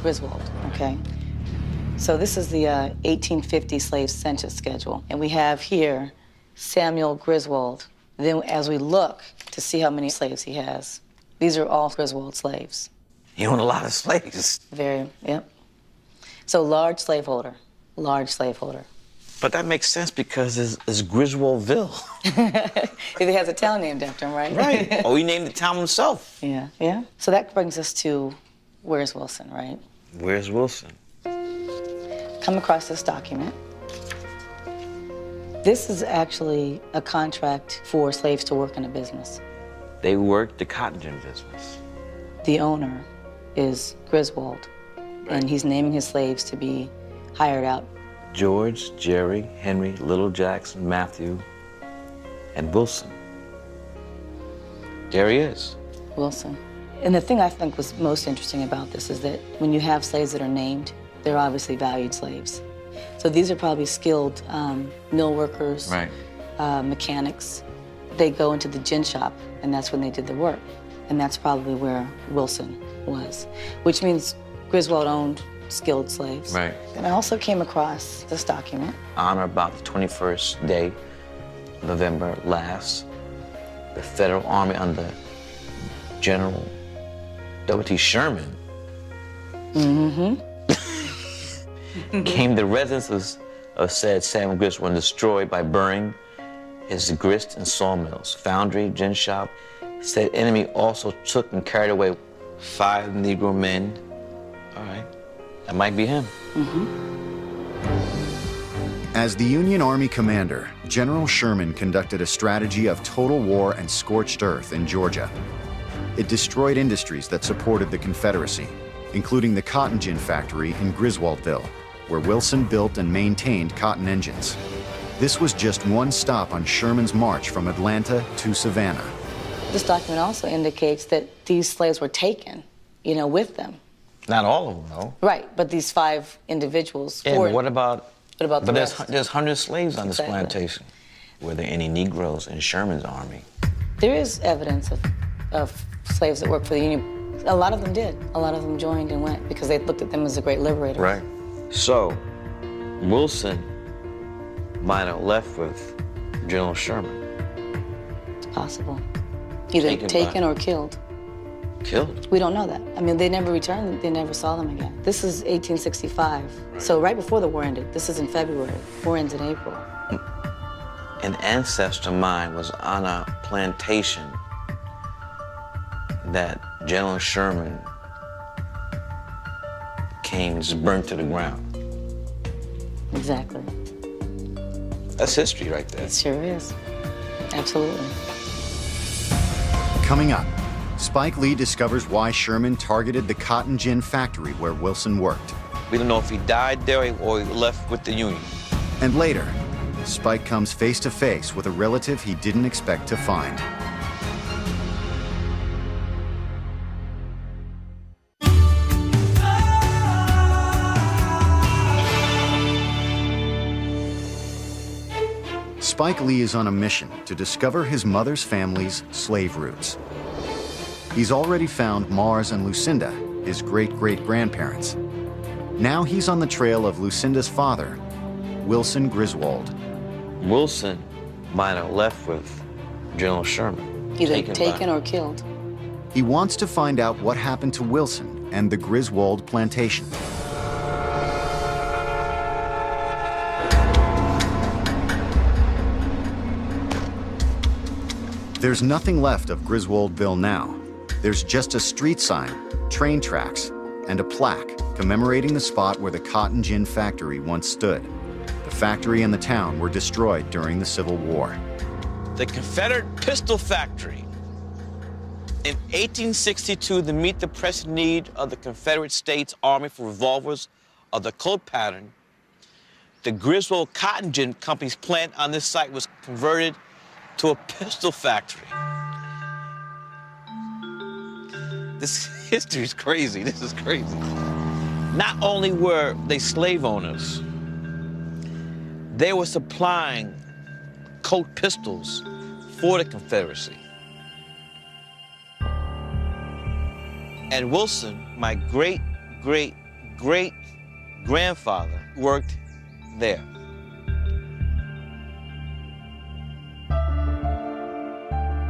Griswold, okay? So this is the 1850 slave census schedule. And we have here Samuel Griswold. Then as we look to see how many slaves he has, these are all Griswold slaves. He owned a lot of slaves. Yep. So large slaveholder. But that makes sense because it's Griswoldville. He has a town named after him, right? Right. Oh, he named the town himself. Yeah. So that brings us to where's Wilson, right? Where's Wilson? Come across this document. This is actually a contract for slaves to work in a business. They worked the cotton gin business. The owner is Griswold, and he's naming his slaves to be hired out. George, Jerry, Henry, Little Jackson, Matthew, and Wilson. There he is. Wilson. And the thing I think was most interesting about this is that when you have slaves that are named, they're obviously valued slaves. So these are probably skilled mill workers, right. Mechanics. They go into the gin shop, and that's when they did the work. And that's probably where Wilson was, which means Griswold owned skilled slaves. Right. And I also came across this document. On or about the 21st day, November last, the Federal Army under General W.T. Sherman came to residences of said Samuel Griswold and destroyed by burning his grist and sawmills, foundry, gin shop. Said enemy also took and carried away 5 Negro men. All right, that might be him. As the Union Army commander, General Sherman conducted a strategy of total war and scorched earth in Georgia. It destroyed industries that supported the Confederacy, including the cotton gin factory in Griswoldville, where Wilson built and maintained cotton engines. This was just one stop on Sherman's march from Atlanta to Savannah. This document also indicates that these slaves were taken, with them. Not all of them, though. Right, but these 5 individuals. Yeah, but what about the rest? There's hundreds of slaves on this plantation. Were there any Negroes in Sherman's army? There is evidence of slaves that worked for the Union. A lot of them did. A lot of them joined and went because they looked at them as a great liberator. Right. So, Wilson might have left with General Sherman. It's possible. Either taken or killed. Killed? We don't know that. I mean, they never returned. They never saw them again. This is 1865. Right. So right before the war ended. This is in February. War ends in April. An ancestor of mine was on a plantation that General Sherman came and just burnt to the ground. Exactly. That's history right there. It sure is. Absolutely. Coming up, Spike Lee discovers why Sherman targeted the cotton gin factory where Wilson worked. We don't know if he died there or he left with the Union. And later, Spike comes face to face with a relative he didn't expect to find. Spike Lee is on a mission to discover his mother's family's slave roots. He's already found Mars and Lucinda, his great-great-grandparents. Now he's on the trail of Lucinda's father, Wilson Griswold. Wilson might have left with General Sherman. Either taken or killed. He wants to find out what happened to Wilson and the Griswold plantation. There's nothing left of Griswoldville now. There's just a street sign, train tracks, and a plaque commemorating the spot where the cotton gin factory once stood. The factory and the town were destroyed during the Civil War. The Confederate Pistol Factory. In 1862, to meet the pressing need of the Confederate States Army for revolvers of the Colt pattern, the Griswold Cotton Gin Company's plant on this site was converted to a pistol factory. This history is crazy. This is crazy. Not only were they slave owners, they were supplying Colt pistols for the Confederacy. And Wilson, my great great-grandfather worked there.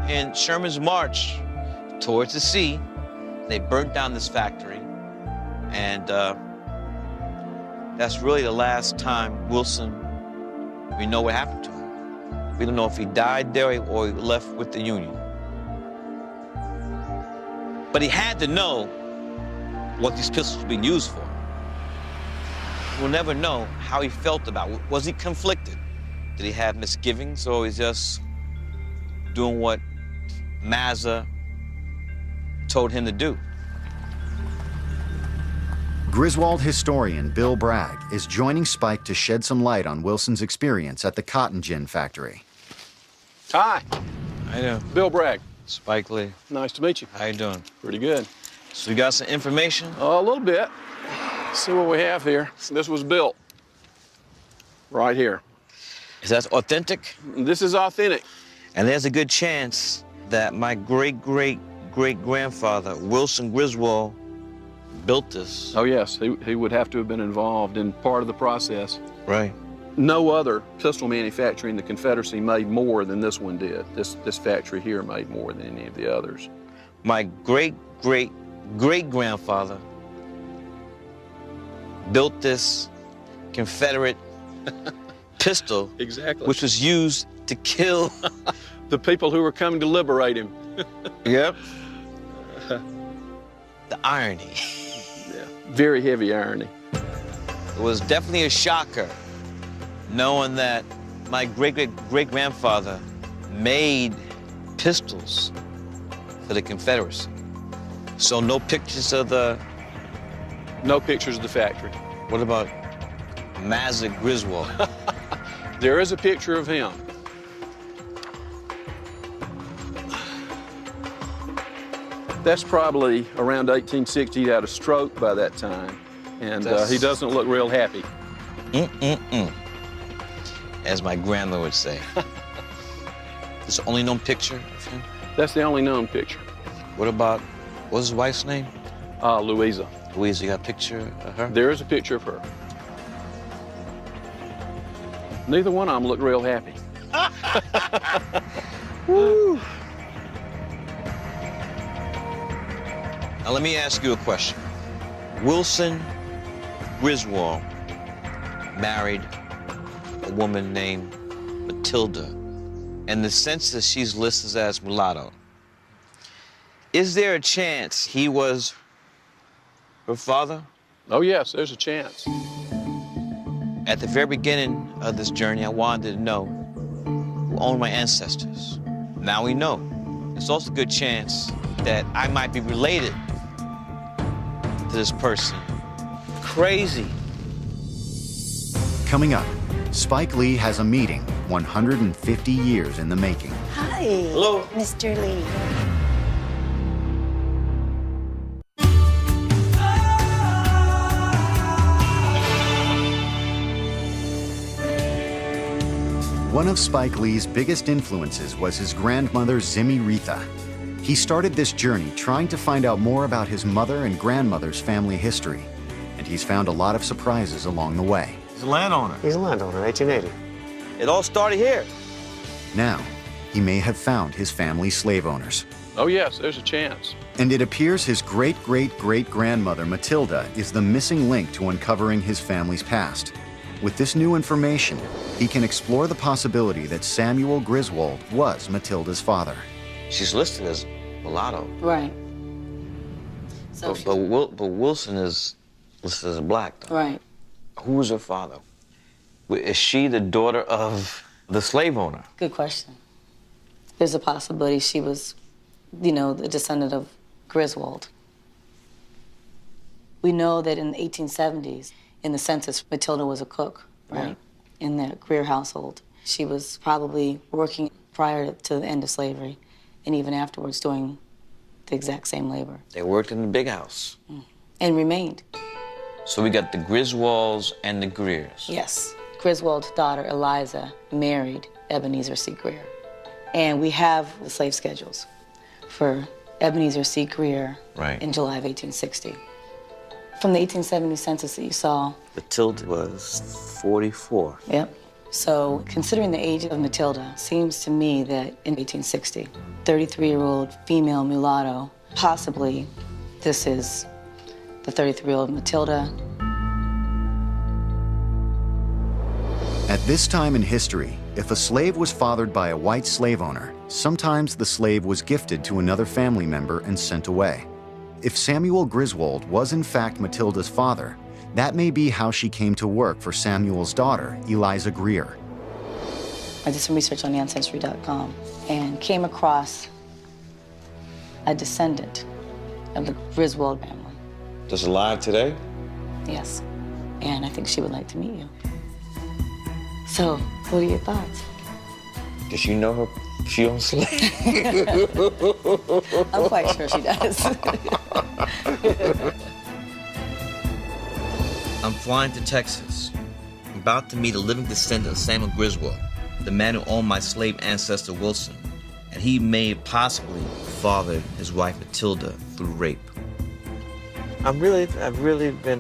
In Sherman's march towards the sea, they burnt down this factory, and that's really the last time Wilson, we know what happened to him. We don't know if he died there or he left with the Union. But he had to know what these pistols were being used for. We'll never know how he felt about it. Was he conflicted? Did he have misgivings, or was he just doing what Mazza told him to do? Griswold historian Bill Bragg is joining Spike to shed some light on Wilson's experience at the cotton gin factory. Hi, I know. Bill Bragg. Spike Lee. Nice to meet you. How you doing? Pretty good. So you got some information? A little bit. Let's see what we have here. This was built right here. Is that authentic? This is authentic. And there's a good chance that my great-great-great-grandfather, Wilson Griswold, built this. Oh, yes, he would have to have been involved in part of the process. Right. No other pistol manufacturer in the Confederacy made more than this one did. This factory here made more than any of the others. My great-great-great-grandfather built this Confederate pistol, Exactly. which was used to kill. The people who were coming to liberate him. Yep. The irony. Yeah, very heavy irony. It was definitely a shocker knowing that my great-great-great-grandfather made pistols for the Confederacy. So no pictures of the... No pictures of the factory. What about Mazza Griswold? There is a picture of him. That's probably around 1860. He had a stroke by that time, and he doesn't look real happy. As my grandma would say. It's the only known picture of him? That's the only known picture. What about, what's his wife's name? Louisa. Louisa, you got a picture of her? There is a picture of her. Neither one of them look real happy. Woo. Now let me ask you a question. Wilson Griswold married a woman named Matilda. In the census, she's listed as mulatto. Is there a chance he was her father? Oh, yes, there's a chance. At the very beginning of this journey, I wanted to know who owned my ancestors. Now we know. It's also a good chance that I might be related to this person. Crazy. Coming up, Spike Lee has a meeting 150 years in the making. Hi. Hello. Mr. Lee. One of Spike Lee's biggest influences was his grandmother, Zimmy Retha. He started this journey trying to find out more about his mother and grandmother's family history, and he's found a lot of surprises along the way. He's a landowner. He's a landowner, 1880. It all started here. Now, he may have found his family's slave owners. Oh, yes, there's a chance. And it appears his great-great-great-grandmother, Matilda, is the missing link to uncovering his family's past. With this new information, he can explore the possibility that Samuel Griswold was Matilda's father. She's listed as mulatto. Right. So But Wilson is listed as black, though. right. Who was her father? Is she the daughter of the slave owner? Good question. There's a possibility she was, the descendant of Griswold. We know that in the 1870s, in the census, Matilda was a cook, right? In the Greer household. She was probably working prior to the end of slavery and even afterwards doing the exact same labor. They worked in the big house. And remained. So we got the Griswolds and the Greers. Yes. Griswold's daughter, Eliza, married Ebenezer C. Greer. And we have the slave schedules for Ebenezer C. Greer Right. in July of 1860. From the 1870 census that you saw. Matilda was 44. Yep. So considering the age of Matilda, seems to me that in 1860, 33-year-old female mulatto, possibly this is the 33-year-old Matilda. At this time in history, if a slave was fathered by a white slave owner, sometimes the slave was gifted to another family member and sent away. If Samuel Griswold was in fact Matilda's father, that may be how she came to work for Samuel's daughter, Eliza Greer. I did some research on Ancestry.com and came across a descendant of the Griswold family. Just alive today? Yes. And I think she would like to meet you. So, what are your thoughts? Does she know her? She owns slaves? I'm quite sure she does. I'm flying to Texas. I'm about to meet a living descendant of Samuel Griswold, the man who owned my slave ancestor Wilson, and he may have possibly fathered his wife Matilda through rape. I've really been